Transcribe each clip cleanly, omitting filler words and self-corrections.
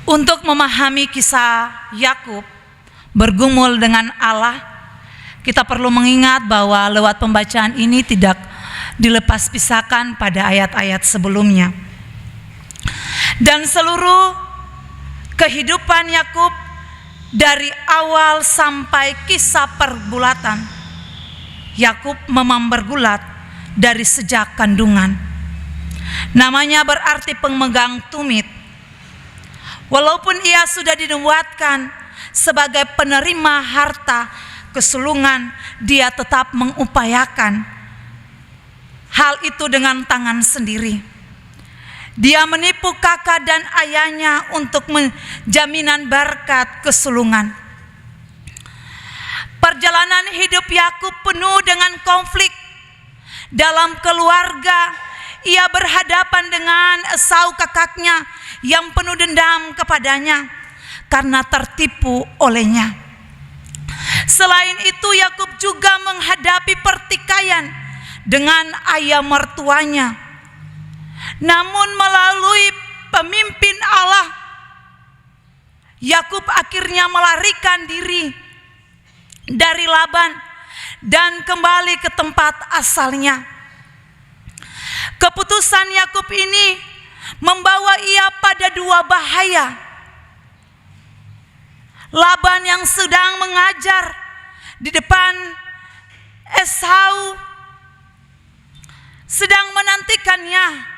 Untuk memahami kisah Yakub bergumul dengan Allah, kita perlu mengingat bahwa lewat pembacaan ini tidak dilepas pisahkan pada ayat-ayat sebelumnya. Dan seluruh kehidupan Yakub dari awal sampai kisah pergulatan, Yakub memang bergulat dari sejak kandungan. Namanya berarti pemegang tumit. Walaupun ia sudah dinubuatkan sebagai penerima harta kesulungan, dia tetap mengupayakan hal itu dengan tangan sendiri. Dia menipu kakak dan ayahnya untuk jaminan berkat kesulungan. Perjalanan hidup Yakub penuh dengan konflik. Dalam keluarga, ia berhadapan dengan Esau kakaknya yang penuh dendam kepadanya karena tertipu olehnya. Selain itu, Yakub juga menghadapi pertikaian dengan ayah mertuanya. Namun melalui pemimpin Allah, Yakub akhirnya melarikan diri dari Laban dan kembali ke tempat asalnya. Keputusan Yakub ini membawa ia pada dua bahaya. Laban yang sedang mengajar di depan Esau sedang menantikannya.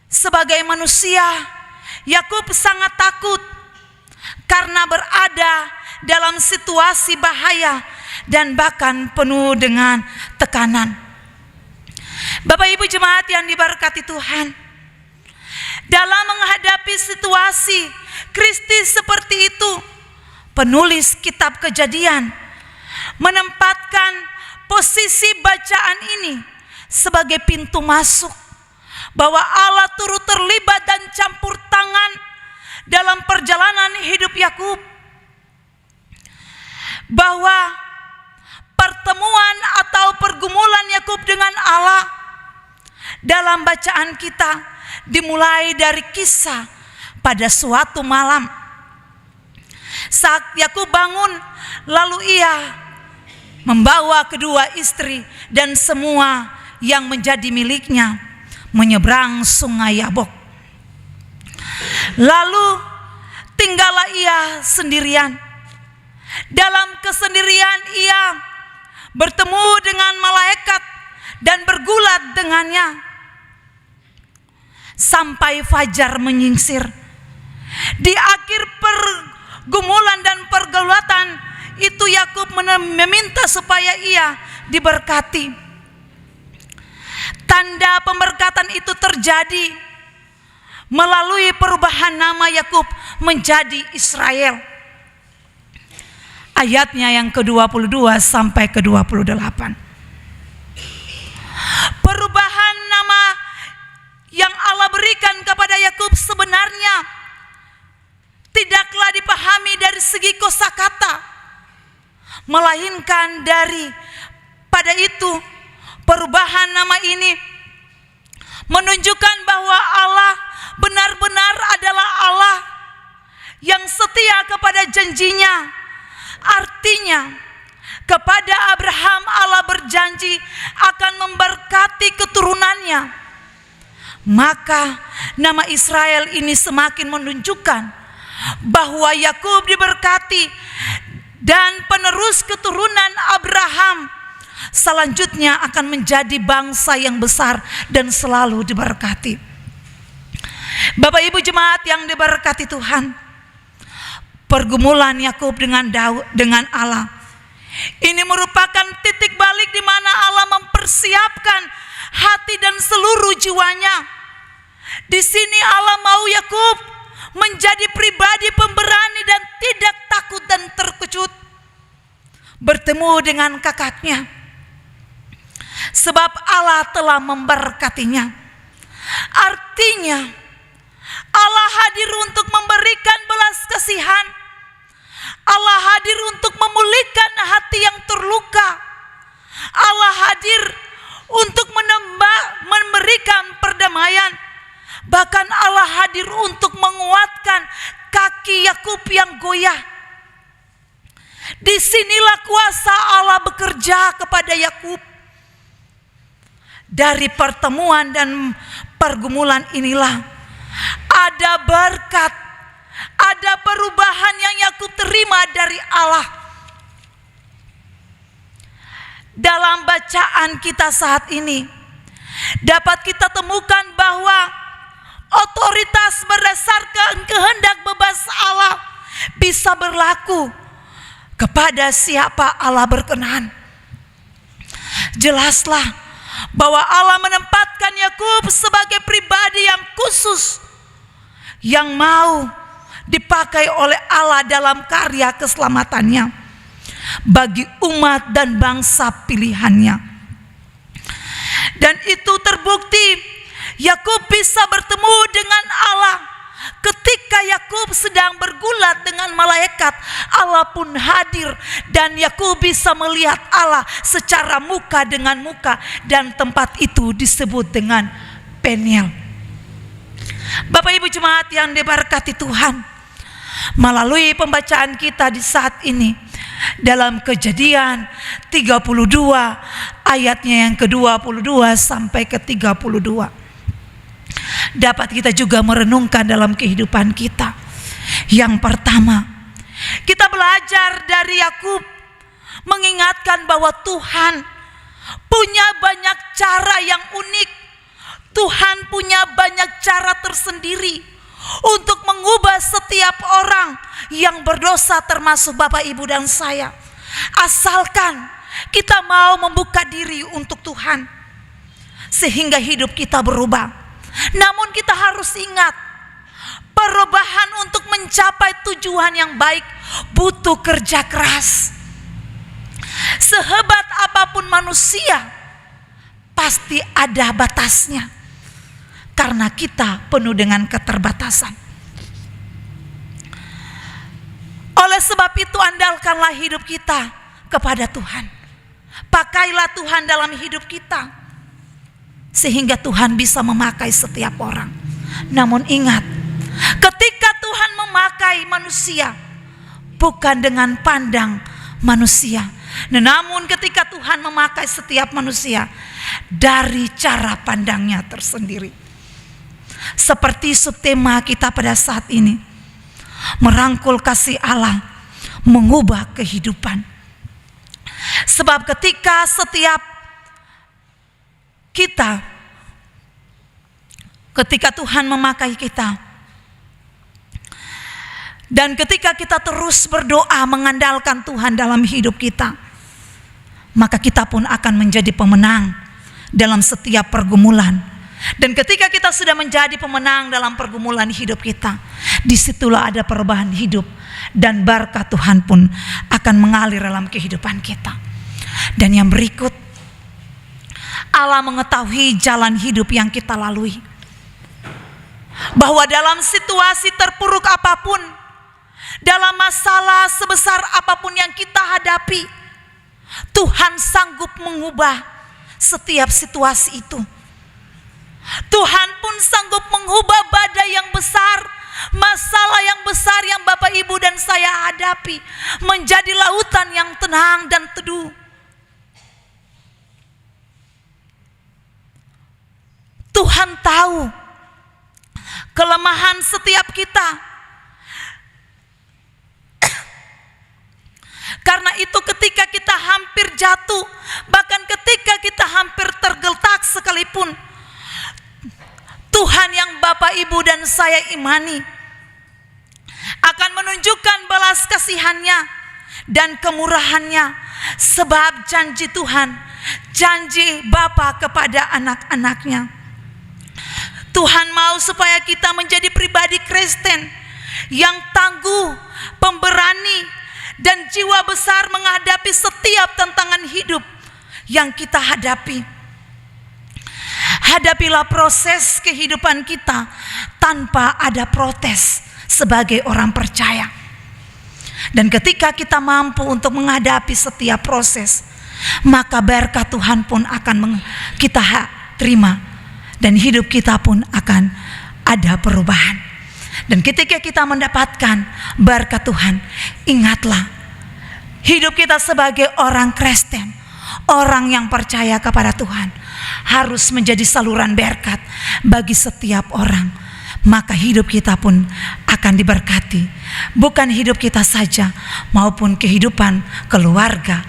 Sebagai manusia, Yakub sangat takut karena berada dalam situasi bahaya dan bahkan penuh dengan tekanan. Bapak Ibu jemaat yang diberkati Tuhan, dalam menghadapi situasi kritis seperti itu, penulis kitab Kejadian menempatkan posisi bacaan ini sebagai pintu masuk bahwa Allah turut terlibat dan campur tangan dalam perjalanan hidup Yakub, bahwa pertemuan atau pergumulan Yakub dengan Allah dalam bacaan kita dimulai dari kisah pada suatu malam. Saat Yakub bangun, lalu ia membawa kedua istri dan semua yang menjadi miliknya menyeberang sungai Yabok. Lalu tinggallah ia sendirian. Dalam kesendirian ia bertemu dengan malaikat dan bergulat dengannya sampai fajar menyingsir. Di akhir pergumulan dan pergulatan itu Yakub meminta supaya ia diberkati. Tanda pemberkatan itu terjadi melalui perubahan nama Yakub menjadi Israel. Ayatnya yang ke-22 sampai ke-28. Perubahan nama yang Allah berikan kepada Yakub sebenarnya tidaklah dipahami dari segi kosakata, melainkan dari pada itu perubahan nama ini menunjukkan bahwa Allah benar-benar adalah Allah yang setia kepada janjinya. Artinya kepada Abraham Allah berjanji akan memberkati keturunannya. Maka nama Israel ini semakin menunjukkan bahwa Yakub diberkati dan penerus keturunan Abraham selanjutnya akan menjadi bangsa yang besar dan selalu diberkati. Bapak Ibu jemaat yang diberkati Tuhan, pergumulan Yakub dengan Allah ini merupakan titik balik di mana Allah mempersiapkan hati dan seluruh jiwanya. Di sini Allah mau Yakub menjadi pribadi pemberani dan tidak takut dan terkejut bertemu dengan kakaknya, sebab Allah telah memberkatinya. Artinya Allah hadir untuk memberikan belas kasihan. Allah hadir untuk memulihkan hati yang terluka. Allah hadir untuk memberikan perdamaian. Bahkan Allah hadir untuk menguatkan kaki Yakub yang goyah. Disinilah kuasa Allah bekerja kepada Yakub. Dari pertemuan dan pergumulan inilah ada berkat, ada perubahan yang Yakub terima dari Allah. Dalam bacaan kita saat ini dapat kita temukan bahwa otoritas berdasarkan kehendak bebas Allah bisa berlaku kepada siapa Allah berkenan. Jelaslah bahwa Allah menempatkan Yakub sebagai pribadi yang khusus yang mau dipakai oleh Allah dalam karya keselamatannya bagi umat dan bangsa pilihannya. Dan itu terbukti Yakub bisa bertemu dengan Allah. Ketika Yakub sedang bergulat dengan malaikat, Allah pun hadir dan Yakub bisa melihat Allah secara muka dengan muka, dan tempat itu disebut dengan Peniel. Bapak Ibu jemaat yang diberkati Tuhan, melalui pembacaan kita di saat ini dalam Kejadian 32 ayatnya yang ke-22 sampai ke-32, dapat kita juga merenungkan dalam kehidupan kita. Yang pertama, kita belajar dari Yakub mengingatkan bahwa Tuhan punya banyak cara yang unik. Tuhan punya banyak cara tersendiri untuk mengubah setiap orang yang berdosa, termasuk Bapak, Ibu, dan saya. Asalkan kita mau membuka diri untuk Tuhan, sehingga hidup kita berubah. Namun kita harus ingat, perubahan untuk mencapai tujuan yang baik butuh kerja keras. Sehebat apapun manusia, pasti ada batasnya, karena kita penuh dengan keterbatasan. Oleh sebab itu, andalkanlah hidup kita kepada Tuhan. Pakailah Tuhan dalam hidup kita, sehingga Tuhan bisa memakai setiap orang. Namun ingat, ketika Tuhan memakai manusia, bukan dengan pandang manusia, namun ketika Tuhan memakai setiap manusia dari cara pandangnya tersendiri. Seperti subtema kita pada saat ini, merangkul kasih Allah, mengubah kehidupan. Sebab ketika setiap ketika Tuhan memakai kita, dan ketika kita terus berdoa mengandalkan Tuhan dalam hidup kita, maka kita pun akan menjadi pemenang dalam setiap pergumulan. Dan ketika kita sudah menjadi pemenang dalam pergumulan hidup kita, disitulah ada perubahan hidup, dan berkat Tuhan pun akan mengalir dalam kehidupan kita. Dan yang berikut, Allah mengetahui jalan hidup yang kita lalui, bahwa dalam situasi terpuruk apapun, dalam masalah sebesar apapun yang kita hadapi, Tuhan sanggup mengubah setiap situasi itu. Tuhan pun sanggup mengubah badai yang besar, masalah yang besar yang Bapak, Ibu, dan saya hadapi, menjadi lautan yang tenang dan teduh. Tuhan tahu kelemahan setiap kita. Karena itu ketika kita hampir jatuh, bahkan ketika kita hampir tergeletak sekalipun, Tuhan yang Bapak, Ibu, dan saya imani akan menunjukkan belas kasihannya dan kemurahannya. Sebab janji Tuhan, janji Bapa kepada anak-anaknya. Tuhan mau supaya kita menjadi pribadi Kristen yang tangguh, pemberani, dan jiwa besar menghadapi setiap tantangan hidup yang kita hadapi. Hadapilah proses kehidupan kita tanpa ada protes sebagai orang percaya. Dan ketika kita mampu untuk menghadapi setiap proses, maka berkat Tuhan pun akan kita terima. Dan hidup kita pun akan ada perubahan. Dan ketika kita mendapatkan berkat Tuhan, ingatlah hidup kita sebagai orang Kristen, orang yang percaya kepada Tuhan, harus menjadi saluran berkat bagi setiap orang. Maka hidup kita pun akan diberkati. Bukan hidup kita saja, maupun kehidupan keluarga,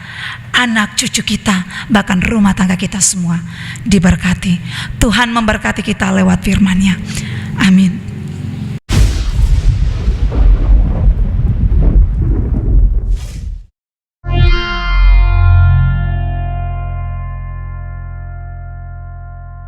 anak cucu kita, bahkan rumah tangga kita semua diberkati. Tuhan memberkati kita lewat firman-Nya. Amin.